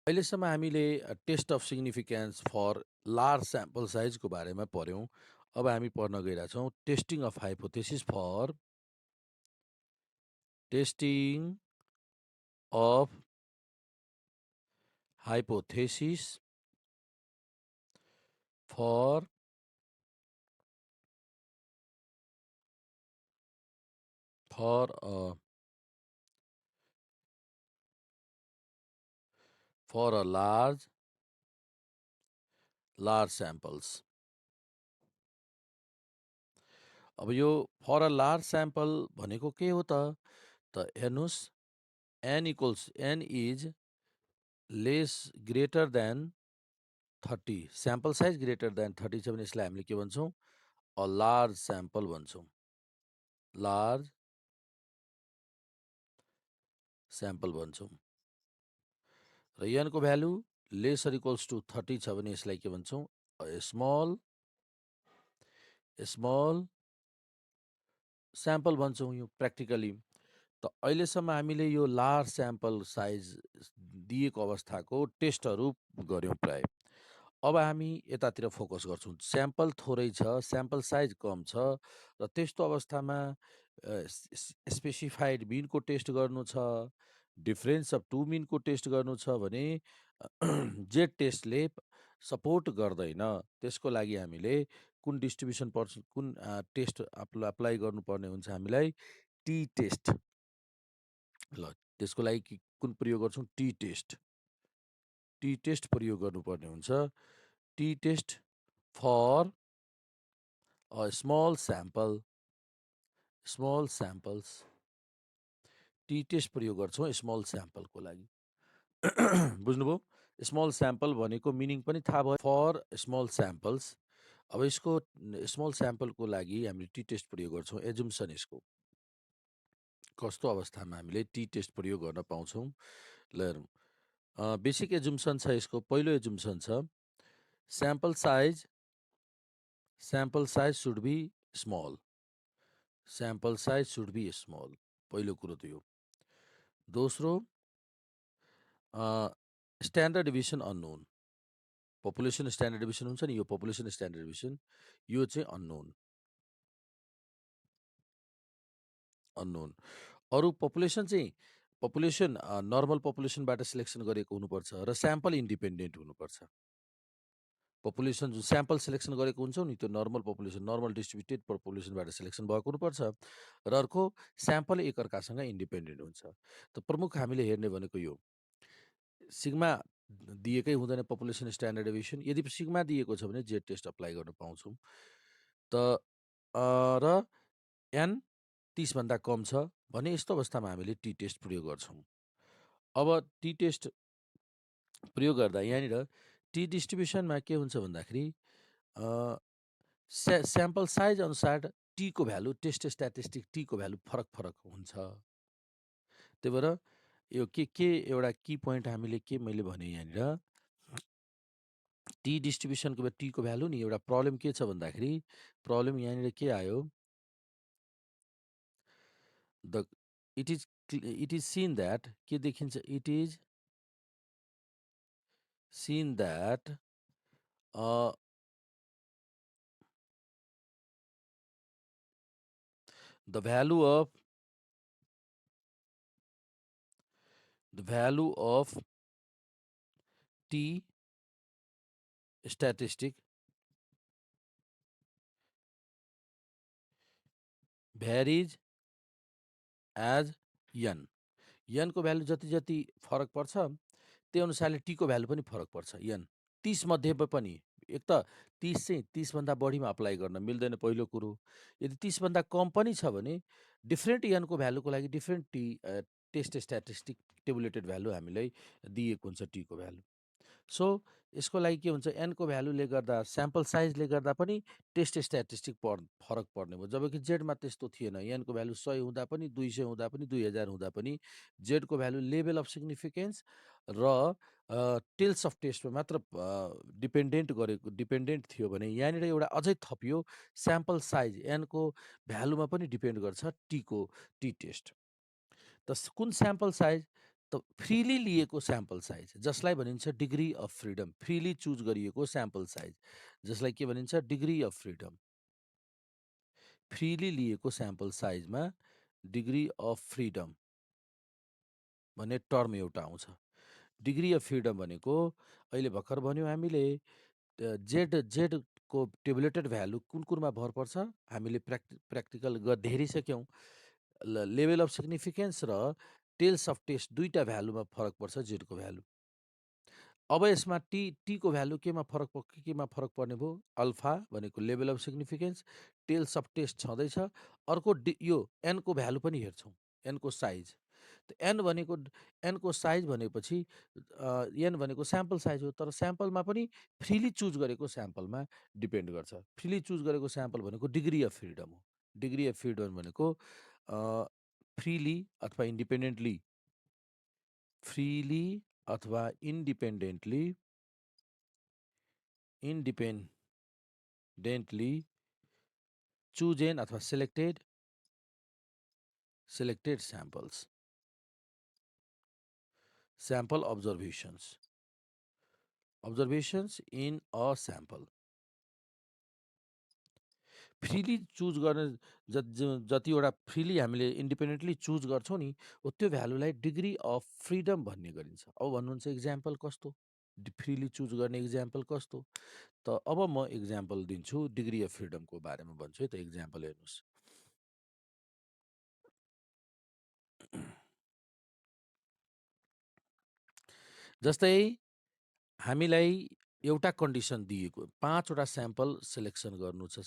अहिलेसम्म हामीले test of significance for large sample साइजको बारेमा पढ्यौँ। अब हामी पढ्न गइरहेछौँ testing of hypothesis for testing of hypothesis for for a for a large samples. अब यो फर अ लार्ज स्याम्पल भनेको के हो त हेर्नुहोस्, N is less greater than 30, sample size greater than 30 छ भने यसलाई हामीले के भन्छौँ? अ लार्ज स्याम्पल भन्छौँ। लार्ज स्याम्पल भन्छौँ। र एनको value less or equals to 30 छ भने यसलाई के भन्छौँ? स्मल स्याम्पल भन्छौँ यो प्र्याक्टिकली। त अहिलेसम्म हामीले यो लार्ज स्याम्पल साइज दिएको अवस्थाको टेस्टहरू गऱ्यौँ प्राय। अब हामी यतातिर फोकस गर्छौँ। स्याम्पल थोरै छ, स्याम्पल साइज कम छ र त्यस्तो अवस्थामा स्पेसिफाइड मिनको टेस्ट गर्नु छ, डिफरेन्स अफ टु मिनको टेस्ट गर्नु छ भने जे टेस्टले सपोर्ट गर्दैन, त्यसको लागि हामीले कुन डिस्ट्रिब्युसन पर्छ, कुन टेस्ट अप्लाई गर्नुपर्ने हुन्छ हामीलाई? T test. ल, त्यसको लागि कुन प्रयोग गर्छौँ? T test. टी टेस्ट प्रयोग गर्नुपर्ने हुन्छ। T test for a small samples. T test प्रयोग गर्छौँ स्मल स्याम्पलको लागि। बुझ्नुभयो? स्मल स्याम्पल भनेको मिनिङ पनि थाहा भयो, फर स्मल स्याम्पल्स। अब यसको स्मल स्याम्पलको लागि हामीले टी टेस्ट प्रयोग गर्छौँ। एजुम्सन यसको कस्तो अवस्थामा हामीले टी टेस्ट प्रयोग गर्न पाउँछौँ? ल हेरौँ। बेसिक एजुम्सन छ यसको। पहिलो एजुम्सन छ sample size should be small. Sample size should be small. पहिलो कुरो त यो। दोस्रो, standard deviation unknown. Population standard deviation हुन्छ नि, यो पपुलेसन स्ट्यान्डर्ड डिभिसन यो चाहिँ अननोन। अरू पपुलेसन नर्मल पपुलेसनबाट सिलेक्सन गरेको हुनुपर्छ र स्याम्पल इन्डिपेन्डेन्ट हुनुपर्छ। पपुलेसन जुन स्याम्पल सिलेक्सन गरेको हुन्छौँ नि, त्यो नर्मल पपुलेसन, नर्मल डिस्ट्रिब्युटेड पपुलेसनबाट सिलेक्सन भएको हुनुपर्छ र अर्को स्याम्पल एकअर्कासँग इन्डिपेन्डेन्ट हुन्छ। त प्रमुख हामीले हेर्ने भनेको यो सिग्मा दिएकै हुँदैन पपुलेसन स्ट्यान्डर्ड डेभिएसन। यदि सिग्मा दिएको छ भने जेड टेस्ट अप्लाई गर्न पाउँछौँ। त र एन 30 भन्दा कम छ भने यस्तो अवस्थामा हामीले टी टेस्ट प्रयोग गर्छौँ। अब टी टेस्ट प्रयोग गर्दा यहाँनिर टी डिस्ट्रिब्युसनमा के हुन्छ भन्दाखेरि स्याम्पल साइज अनुसार टीको भ्यालु, टेस्ट स्ट्याटिस्टिक टीको भ्यालु फरक हुन्छ। त्यही भएर यो के एउटा की पोइन्ट हामीले मैले भने यहाँनिर टी डिस्ट्रिब्युसनको टीको भ्यालु नि एउटा प्रब्लम के छ भन्दाखेरि, प्रब्लम यहाँनिर के आयो? इट इज सीन दैट के देखिन्छ? It is seen that the value of t statistic varies as n। n को भ्यालु जति जति फरक पर्छ त्यही अनुसारले टी को भ्यालु पनि फरक पर्छ। n 30 मध्ये पनि एक त 30 चाहिँ 30 भन्दा बढीमा अप्लाई गर्न मिल्दैन पहिलो कुरो। यदि 30 भन्दा कम पनि छ भने डिफ्रेन्ट n को भ्यालुको लागि different test statistic tabulated value हामीलाई दिएको हुन्छ टी को भ्यालु। सो यसको लागि के हुन्छ? एनको भ्यालुले गर्दा, स्याम्पल साइजले गर्दा पनि टेस्ट स्ट्याटिस्टिक फरक पर्ने भयो। जबकि जेडमा त्यस्तो थिएन। एनको भ्यालु 100 हुँदा पनि, 200 हुँदा पनि, 2000 हुँदा पनि जेडको भ्यालु लेभल अफ सिग्निफिकेन्स र टेल्स अफ टेस्टमा मात्र डिपेन्डेन्ट थियो भने यहाँनिर एउटा अझै थपियो, स्याम्पल साइज एनको भ्यालुमा पनि डिपेन्ड गर्छ टी टेस्ट। त कुन स्याम्पल साइज? त फ्रिली लिएको स्याम्पल साइज जसलाई भनिन्छ degree of freedom, freely choose गरिएको स्याम्पल साइज जसलाई के भनिन्छ डिग्री अफ फ्रिडम। फ्रिली लिएको स्याम्पल साइजमा डिग्री अफ फ्रिडम भन्ने टर्म एउटा आउँछ। डिग्री अफ फ्रिडम भनेको अहिले भर्खर भन्यौँ हामीले जेडको टेबुलेटेड भ्यालु कुन कुनमा भर पर्छ हामीले प्र्याक्टिकल हेरिसक्यौँ। लेभल अफ सिग्निफिकेन्स र टेल्स अफ टेस्ट दुईटा भ्यालुमा फरक पर्छ जेडको भ्यालु। अब यसमा टीको भ्यालु केमा फरक पर्ने भयो? अल्फा भनेको level of significance, tails of test छँदैछ। अर्को यो एनको भ्यालु पनि हेर्छौँ, एनको साइज। त एनको साइज भनेपछि एन भनेको स्याम्पल साइज हो, तर स्याम्पलमा पनि फ्रिली चुज गरेको स्याम्पलमा डिपेन्ड गर्छ। फ्रिली चुज गरेको स्याम्पल भनेको डिग्री अफ फ्रिडम हो। डिग्री अफ फ्रिडम भनेको फ्रिली अथवा इन्डिपेन्डेन्टली, फ्रिली अथवा इन्डिपेन्डेन्टली chosen अथवा selected samples, sample observations in a sample। Freely choose गर्ने जतिवटा फ्रिली हामीले इन्डिपेन्डेन्टली चुज गर्छौँ नि हो त्यो भ्यालुलाई डिग्री अफ फ्रिडम भन्ने गरिन्छ। अब भन्नुहुन्छ इक्जाम्पल कस्तो? फ्रिली चुज गर्ने इक्जाम्पल कस्तो? त अब म इक्जाम्पल दिन्छु, डिग्री अफ फ्रिडमको बारेमा भन्छु है त। इक्जाम्पल हेर्नुहोस्। जस्तै हामीलाई एउटा कन्डिसन दिएको, 5 वटा स्याम्पल सिलेक्सन गर्नु छ।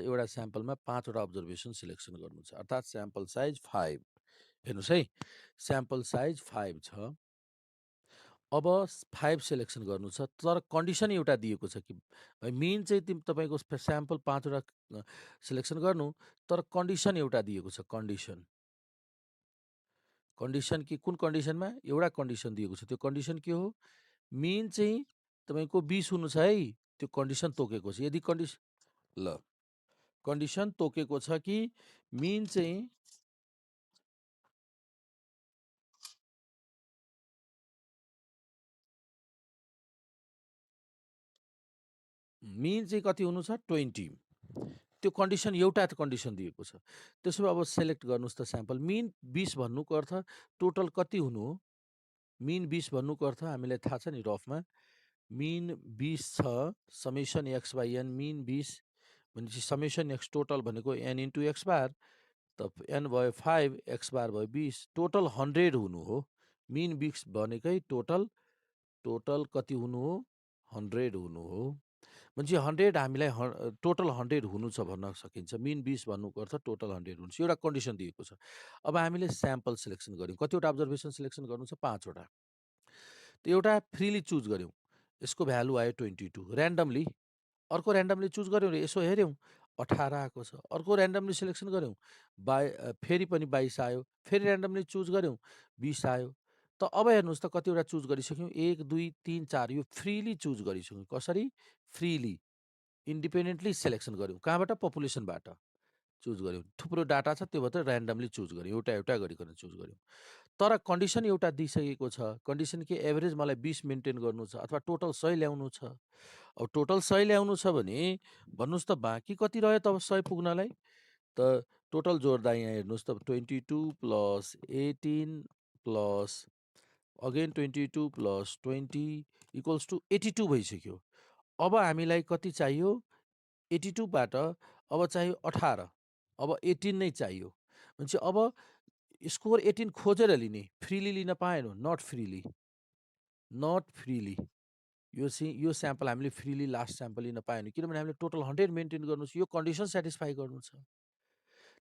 एउटा स्याम्पलमा 5 वटा अब्जर्भेसन सिलेक्सन गर्नु छ, अर्थात् स्याम्पल साइज 5। हेर्नुहोस् है, स्याम्पल साइज 5 छ। अब 5 सिलेक्सन गर्नु छ, तर कन्डिसन एउटा दिएको छ कि मेन चाहिँ तपाईँको स्याम्पल 5 वटा सिलेक्सन गर्नु, तर कन्डिसन एउटा दिएको छ। कन्डिसन कि कुन कन्डिसनमा? एउटा कन्डिसन दिएको छ। त्यो कन्डिसन के हो? मेन चाहिँ तपाईँको 20 हुनु छ है, त्यो कन्डिसन तोकेको छ। यदि कन्डिसन तोकेको छ कि मेन चाहिँ कति हुनु छ? 20। त्यो कन्डिसन एउटा कन्डिसन दिएको छ। त्यसो भए अब सेलेक्ट गर्नुहोस् त स्याम्पल। मेन 20 भन्नुको अर्थ टोटल कति हुनु हो? मेन 20 भन्नुको अर्थ हामीलाई थाहा छ नि रफमा, मेन 20 छ summation X by N. Mean 20 भनेपछि समेसन एक्स टोटल भनेको एन इन्टु एक्स बार, त एन भयो 5, एक्स बार भयो 20, टोटल 100 हुनु हो। मेन 20 भनेकै टोटल कति हुनु हो? 100 हुनु हो। भनेपछि 100 हामीलाई टोटल 100 हुनु छ भन्न सकिन्छ। मेन 20 भन्नुको अर्थ टोटल 100 हुनु छ। एउटा कन्डिसन दिएको छ। अब हामीले स्याम्पल सिलेक्सन गऱ्यौँ। कतिवटा अब्जर्भेसन सिलेक्सन गर्नु छ? 5 वटा। त एउटा फ्रिली चुज गऱ्यौँ, यसको भ्यालु आयो 22। ऱ्यान्डमली अर्को ऱ्यान्डमली चुज गऱ्यौँ र यसो हेऱ्यौँ 18 आएको छ। अर्को ऱ्यान्डमली सिलेक्सन गऱ्यौँ, फेरि पनि 22 आयो। फेरि ऱ्यान्डमली चुज गऱ्यौँ, 20 आयो। त अब हेर्नुहोस् त कतिवटा चुज गरिसक्यौँ? 1 2 3 4। यो फ्रिली चुज गरिसक्यौँ। कसरी? फ्रिली इन्डिपेन्डेन्टली सिलेक्सन गऱ्यौँ। कहाँबाट? पपुलेसनबाट चुज गऱ्यौँ। थुप्रो डाटा छ, त्यो भएर ऱ्यान्डमली चुज गऱ्यौँ, एउटा गरिकन चुज गऱ्यौँ। तर कन्डिसन एउटा दिइसकेको छ। कन्डिसन के? एभरेज मलाई 20 मेन्टेन गर्नु छ अथवा टोटल 100 ल्याउनु छ। अब टोटल 100 ल्याउनु छ भने भन्नुहोस् त बाँकी कति रह्यो त 100 पुग्नलाई? त टोटल जोड्दा यहाँ हेर्नुहोस् त 22 plus 18 plus again 22 plus 20 equals to 82 भइसक्यो। अब हामीलाई कति चाहियो? 82 बाट अब चाहियो 18, अब 18 नै चाहियो। भनेपछि अब स्कोर 18 खोजेर लिने, फ्रिली लिन पाएनौँ। नट फ्रिली यो स्याम्पल हामीले फ्रिली लास्ट स्याम्पल लिन पाएनौँ, किनभने हामीले टोटल 100 मेन्टेन गर्नु छ। यो कन्डिसन सेटिस्फाई गर्नु छ।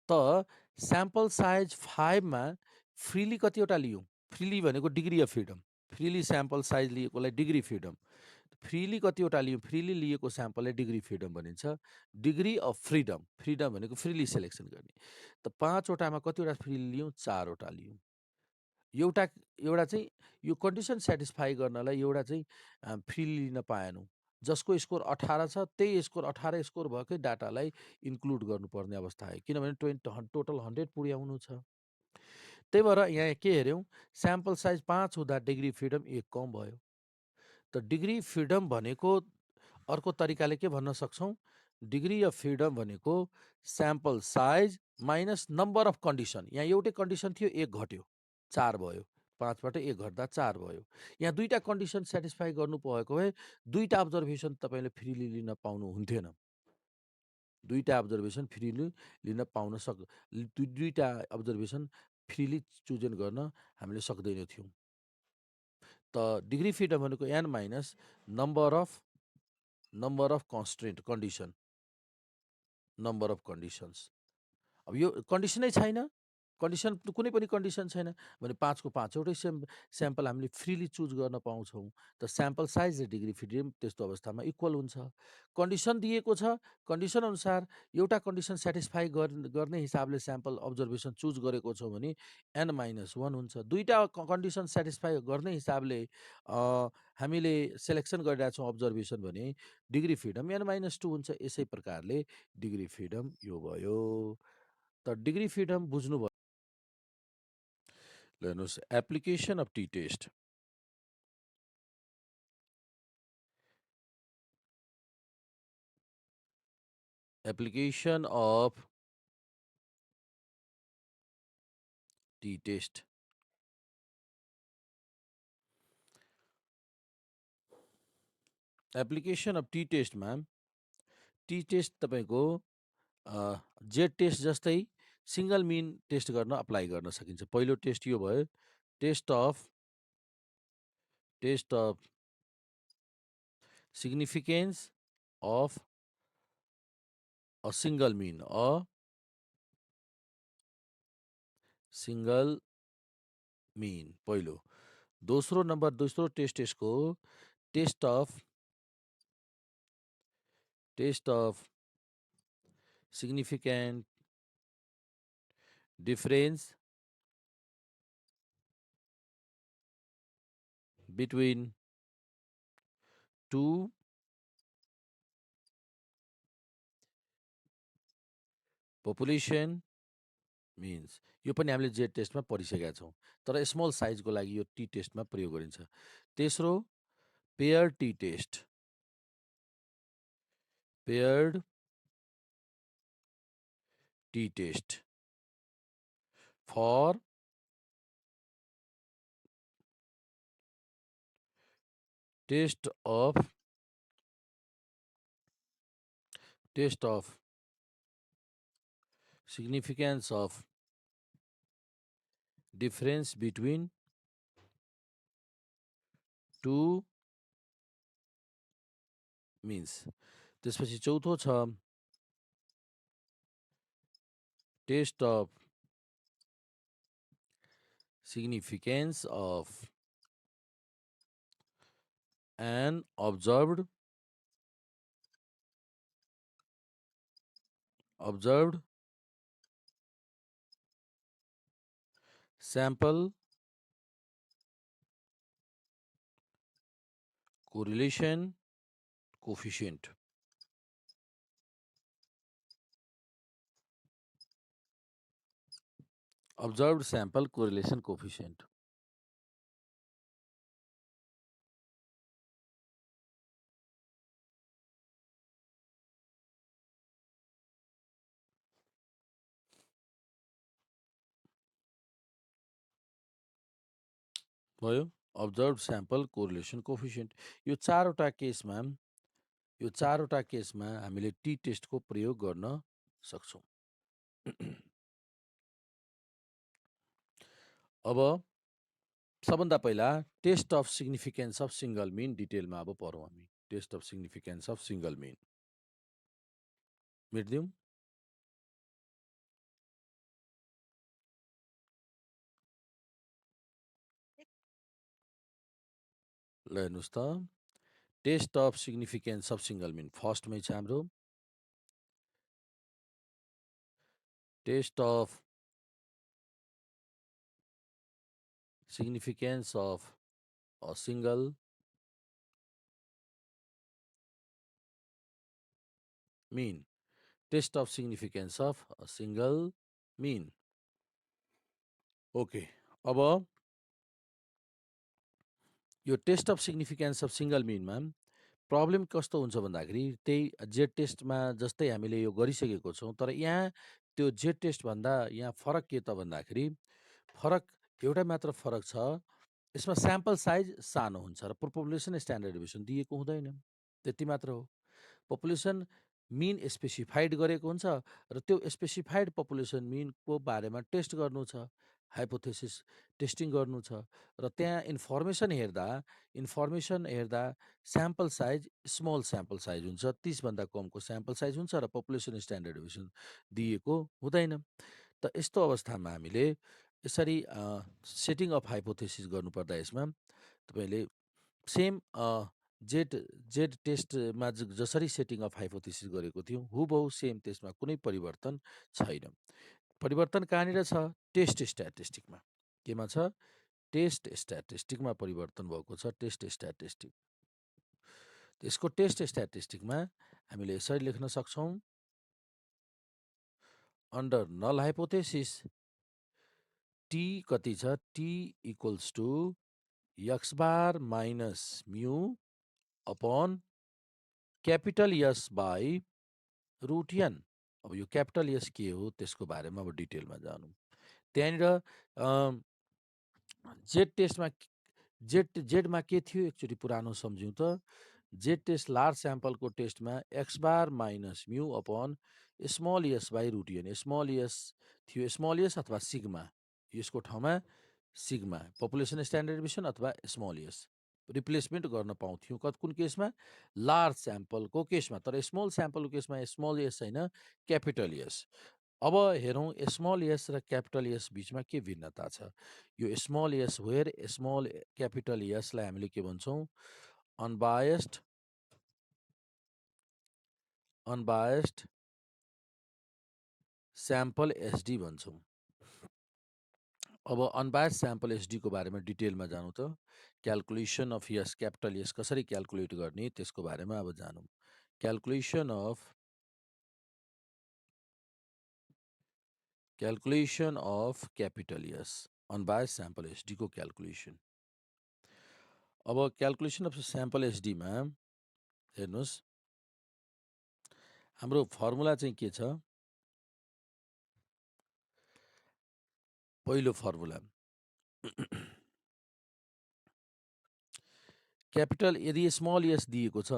त स्याम्पल साइज 5 मा फ्रिली कतिवटा लियौँ? फ्रिली भनेको degree of freedom. Freely sample size लिएकोलाई डिग्री फ्रिडम। फ्रिली कतिवटा लियौँ? फ्रिली लिएको स्याम्पललाई डिग्री फ्रिडम भनिन्छ। डिग्री अफ फ्रिडम, फ्रिडम भनेको फ्रिली सिलेक्सन गर्ने। त 5 वटामा कतिवटा फ्रिली लियौँ? 4 वटा लियौँ। एउटा चाहिँ यो कन्डिसन सेटिस्फाई गर्नलाई एउटा चाहिँ फ्रिली लिन पाएनौँ। जसको स्कोर 18 छ त्यही स्कोर 18 स्कोर भएकै डाटालाई इन्क्लुड गर्नुपर्ने अवस्था आयो, किनभने टोटल 100 पुर्याउनु छ। त्यही भएर यहाँ के हेऱ्यौँ, स्याम्पल साइज 5 हुँदा डिग्री फ्रिडम 1 कम भयो। त डिग्री फ्रिडम भनेको अर्को तरिकाले के भन्न सक्छौँ, डिग्री अफ फ्रिडम भनेको sample size minus number of condition. यहाँ एउटै कन्डिसन थियो, 1 घट्यो, 4 भयो। 5 बाट 1 घट्दा 4 भयो। यहाँ 2टा कन्डिसन सेटिस्फाई गर्नु भएको भए 2टा अब्जर्भेसन तपाईँले फ्रिली लिन पाउनुहुन्थेन। 2टा अब्जर्भेसन फ्रिली लिन पाउन 2टा अब्जर्भेसन फ्रिली चुजन गर्न हामीले सक्दैनथ्यौँ। त डिग्री फ्रिडम भनेको n minus number of constraint condition, number of conditions. अब यो कन्डिसनै छैन, कन्डिसन कुनै पनि कन्डिसन छैन भने 5 को 5 एउटै स्याम्पल हामीले फ्रिली चुज गर्न पाउँछौँ। त स्याम्पल साइज र डिग्री फ्रिडम त्यस्तो अवस्थामा इक्वल हुन्छ। कन्डिसन दिएको छ, कन्डिसन अनुसार एउटा कन्डिसन सेटिस्फाई गर्ने हिसाबले स्याम्पल अब्जर्भेसन चुज गरेको छौँ भने n माइनस 1 हुन्छ। 2टा कन्डिसन सेटिस्फाई गर्ने हिसाबले हामीले सेलेक्सन गरिरहेछौँ अब्जर्भेसन भने डिग्री फ्रिडम n माइनस 2 हुन्छ। यसै प्रकारले डिग्री फ्रिडम यो भयो। त डिग्री फ्रिडम बुझ्नुभयो। हेर्नुहोस्, application of T test. Application of T test. Application of T टेस्टमा टी टेस्ट तपाईँको जेड टेस्ट जस्तै सिङ्गल मिन टेस्ट गर्न अप्लाई गर्न सकिन्छ। पहिलो टेस्ट यो भयो, test of significance of a single mean, single mean पहिलो। दोस्रो टेस्ट यसको test of significant difference between two population means. यो पनि हामीले जेड टेस्टमा पढिसकेका छौँ, तर स्मल साइजको लागि यो टी टेस्टमा प्रयोग गरिन्छ। तेस्रो pair T test, paired T test for test of significance of difference between two means। त्यसपछि चौथो छ test of significance of an observed sample correlation coefficient। observed sample correlation coefficient। भयो observed sample correlation coefficient। यो चारवटा केसमा हामीले T टेस्टको प्रयोग गर्न सक्छौँ। अब सबभन्दा पहिला test of significance of single mean डिटेलमा अब पढौँ हामी। Test of significance of single mean मेटिदिउँ। ल हेर्नुहोस् त, test of significance of single mean फर्स्टमै छ हाम्रो test of significance of a single mean। Test of significance of a single mean। Okay, अब यो test of significance of single मिनमा प्रब्लम कस्तो हुन्छ भन्दाखेरि त्यही जेड टेस्टमा जस्तै हामीले यो गरिसकेको छौँ, तर यहाँ त्यो जेड टेस्टभन्दा यहाँ फरक के त भन्दाखेरि फरक एउटा मात्र फरक छ, यसमा स्याम्पल साइज सानो हुन्छ र पपुलेसन स्ट्यान्डर्ड डेभिएसन दिएको हुँदैन, त्यति मात्र हो। पपुलेसन मिन स्पेसिफाइड गरेको हुन्छ र त्यो स्पेसिफाइड पपुलेसन मिनको बारेमा टेस्ट गर्नु छ, हाइपोथेसिस टेस्टिङ गर्नु छ र त्यहाँ इन्फर्मेसन हेर्दा sample size small sample size हुन्छ, 30 भन्दा कमको स्याम्पल साइज हुन्छ र पपुलेसन स्ट्यान्डर्ड डेभिएसन दिएको हुँदैन। त यस्तो अवस्थामा हामीले यसरी सेटिङ अफ हाइपोथेसिस गर्नुपर्दा यसमा तपाईँले सेम जेड जेड टेस्टमा जसरी सेटिङ अफ हाइपोथेसिस गरेको थियौँ, हुबहु सेम त्यसमा कुनै परिवर्तन छैन। परिवर्तन कहाँनिर छ? टेस्ट स्ट्याटिस्टिकमा। केमा छ? टेस्ट स्ट्याटिस्टिकमा परिवर्तन भएको छ, टेस्ट स्ट्याटिस्टिक। त्यसको टेस्ट स्ट्याटिस्टिकमा हामीले यसरी लेख्न सक्छौँ, अन्डर नल हाइपोथेसिस टी कति छ? T equals to X bar minus mu upon capital S by root N. अब यो क्यापिटल एस के हो त्यसको बारेमा अब डिटेलमा जानौँ। त्यहाँनिर जेड टेस्टमा जेडमा के थियो एकचोटि पुरानो सम्झौँ त। जेड टेस्ट लार्ज स्याम्पलको टेस्टमा X bar minus mu upon small S by root N. Small S थियो, स्मल एस अथवा सिग्मा, यसको ठाउँमा सिग्मा पपुलेसन स्ट्यान्डर्ड डेभिएसन अथवा स्मल एस रिप्लेसमेन्ट गर्न पाउँथ्यौँ कुन केसमा? लार्ज स्याम्पलको केसमा। तर स्मल स्याम्पलको केसमा स्मल एस होइन, क्यापिटल एस। अब हेरौँ स्मल एस र क्यापिटल एस बिचमा के भिन्नता छ। यो small S where small capital एसलाई हामीले के भन्छौँ? अनबायस्ड स्याम्पल एसडी भन्छौँ। अब अनबायस्ड स्याम्पल एसडीको बारेमा डिटेलमा जानौँ त। क्यालकुलेसन अफ यस क्यापिटल एस कसरी क्यालकुलेट गर्ने त्यसको बारेमा अब जानौँ। Calculation of capital S unbiased sample एसडीको क्यालकुलेसन। अब क्यालकुलेसन अफ स्याम्पल एसडीमा हेर्नुहोस्, हाम्रो फर्मुला चाहिँ के छ? पहिलो फर्मुला क्यापिटल यदि स्मल एस दिएको छ,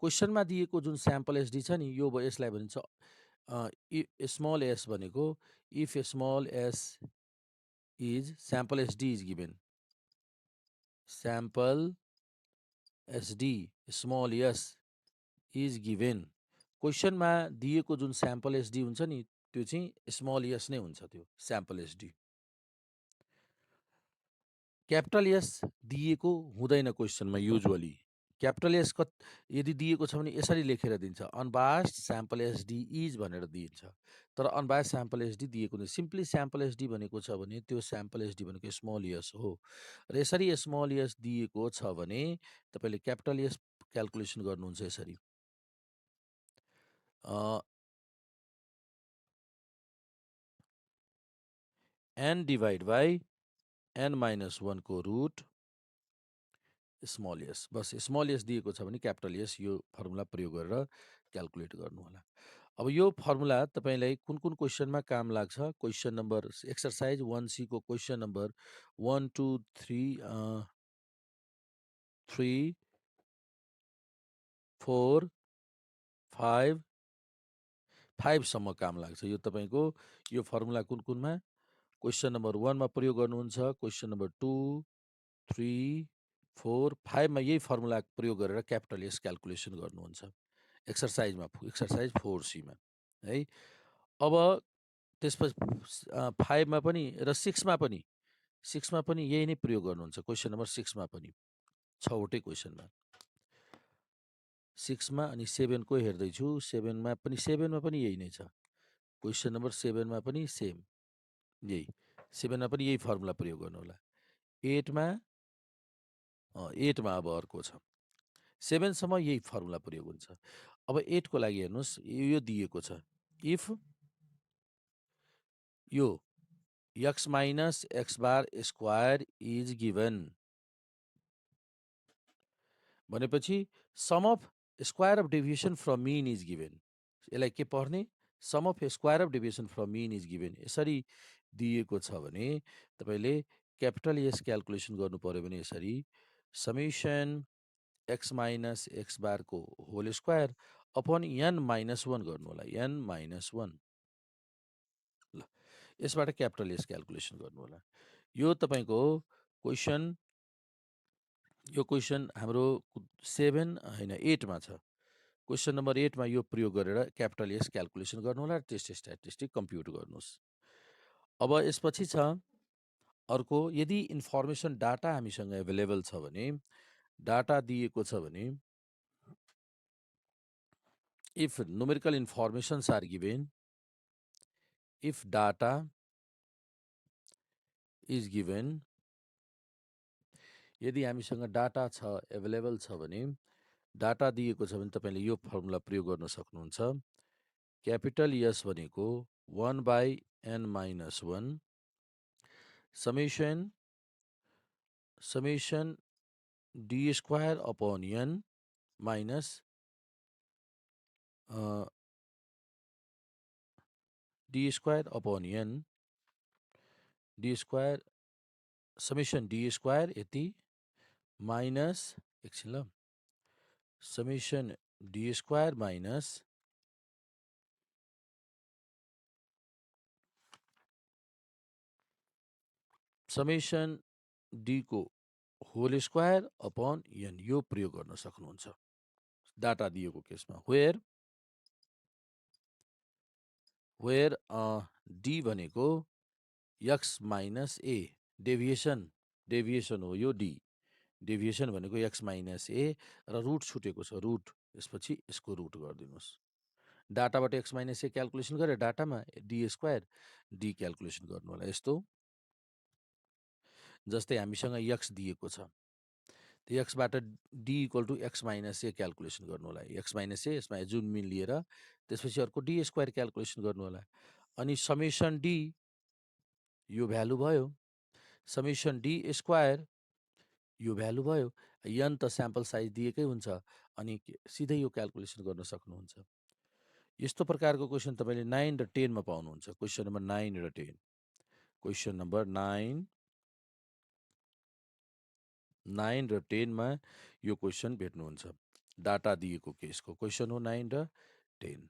क्वेसनमा दिएको जुन स्याम्पल एसडी छ नि, यो यसलाई भनिन्छ स्मल एस भनेको if small S is sample SD is given, sample SD small S is given. क्वेसनमा दिएको जुन स्याम्पल एसडी हुन्छ नि, त्यो चाहिँ स्मल एस नै हुन्छ, त्यो स्याम्पल एसडी। क्यापिटल एस दिएको हुँदैन क्वेसनमा युजुअली। क्यापिटल एस यदि दिएको छ भने यसरी लेखेर दिन्छ, अनबायस्ड स्याम्पल एसडी इज भनेर दिन्छ। तर अनबायस्ड स्याम्पल एसडी दिएको हुँदैन, सिम्पली स्याम्पल एसडी भनेको छ भने त्यो स्याम्पल एसडी भनेको स्मल एस हो। र यसरी स्मल एस दिएको छ भने तपाईँले क्यापिटल एस क्यालकुलेसन गर्नुहुन्छ यसरी, N divide by N minus 1 को रुट स्मल एस। बस स्मल एस दिएको छ भने क्यापिटल एस, यो फर्मुला प्रयोग गरेर क्यालकुलेट गर्नुहोला। अब यो फर्मुला तपाईँलाई कुन कुन क्वेसनमा काम लाग्छ? क्वेसन नम्बर एक्सर्साइज 1C को क्वेसन नम्बर 1, 2, 3, 4, 5 सम्म काम लाग्छ। यो तपाईँको यो फर्मुला कुन कुनमा? क्वेसन नम्बर 1 मा प्रयोग गर्नुहुन्छ, क्वेसन नम्बर 2, 3, 4, 5 मा यही फर्मुला प्रयोग गरेर क्यापिटल एस क्यालकुलेसन गर्नुहुन्छ। एक्सर्साइज 4C मा है। अब त्यसपछि 5 मा पनि र 6 मा पनि यही नै प्रयोग गर्नुहुन्छ। क्वेसन नम्बर 6 मा पनि 6वटै क्वेसनमा 6 मा अनि 7 को हेर्दैछु, 7 मा पनि यही नै छ। क्वेसन नम्बर 7 मा पनि सेम यही, 7 मा पनि यही फर्मुला प्रयोग गर्नुहोला। 8 मा अब अर्को छ, 7 सम्म यही फर्मुला प्रयोग हुन्छ। अब 8 को लागि हेर्नुहोस्, यो दिएको छ, इफ यो x minus x bar square is given. भनेपछि sum of square of deviation from mean is given. यसलाई के पढ्ने? Sum of square of deviation from mean is given. यसरी दिएको छ भने तपाईँले क्यापिटल एस क्यालकुलेसन गर्नु पर्यो भने यसरी समेसन एक्स माइनस एक्स बारको whole square upon N minus one गर्नु होला, एन माइनस वान। ल यसबाट क्यापिटल एस क्यालकुलेसन गर्नु होला। यो तपाईँको क्वेसन, यो क्वेसन हाम्रो 7 होइन 8 मा छ। क्वेसन नम्बर 8 मा यो प्रयोग गरेर क्यापिटल एस क्यालकुलेसन गर्नु होला, टेस्ट स्ट्याटिस्टिक कम्प्युट गर्नुहोस्। अब यसपछि छ अर्को, यदि इन्फर्मेसन डाटा हामीसँग एभाइलेबल छ भने, डाटा दिएको छ भने, if numerical informations are given, if data is given, यदि हामीसँग डाटा छ एभाइलेबल छ भने, डाटा दिएको छ भने तपाईँले यो फर्मुला प्रयोग गर्न सक्नुहुन्छ। क्यापिटल एस भनेको 1/n-1 summation D square upon n minus D square upon n, D square summation D square यति माइनस, एकछिन ल, summation D square minus summation D को होल स्क्वायर अपॉन n, यो प्रयोग गर्न सक्नुहुन्छ डाटा दिएको केसमा। वेयर डी भनेको एक्स माइनस ए, डेभिएसन हो यो डी, डेभिएसन भनेको एक्स माइनस ए र रुट छुटेको छ, रुट, यसपछि यसको रुट गरिदिनुहोस्। डाटाबाट एक्स माइनस ए क्यालकुलेसन गरे, डाटामा डी स्क्वायर डी क्यालकुलेसन गर्नु होला। यस्तो जस्तै हामीसँग एक्स दिएको छ, त्यो एक्सबाट D equal to X minus A calculation गर्नु होला। एक्स माइनस ए, यसमा जुन मिन लिएर त्यसपछि अर्को डी स्क्वायर क्यालकुलेसन गर्नु होला। अनि समेसन डी यो भ्यालु भयो, समेसन डी स्क्वायर यो भ्यालु भयो, एन त स्याम्पल साइज दिएकै हुन्छ, अनि सिधै यो क्यालकुलेसन गर्न सक्नुहुन्छ। यस्तो प्रकारको क्वेसन तपाईँले 9 र 10 मा पाउनुहुन्छ। क्वेसन नम्बर 9 र 10, क्वेसन नम्बर 9 र 10 मा यो क्वेसन भेट्नुहुन्छ। डाटा दिएको केसको क्वेसन हो 9 र 10।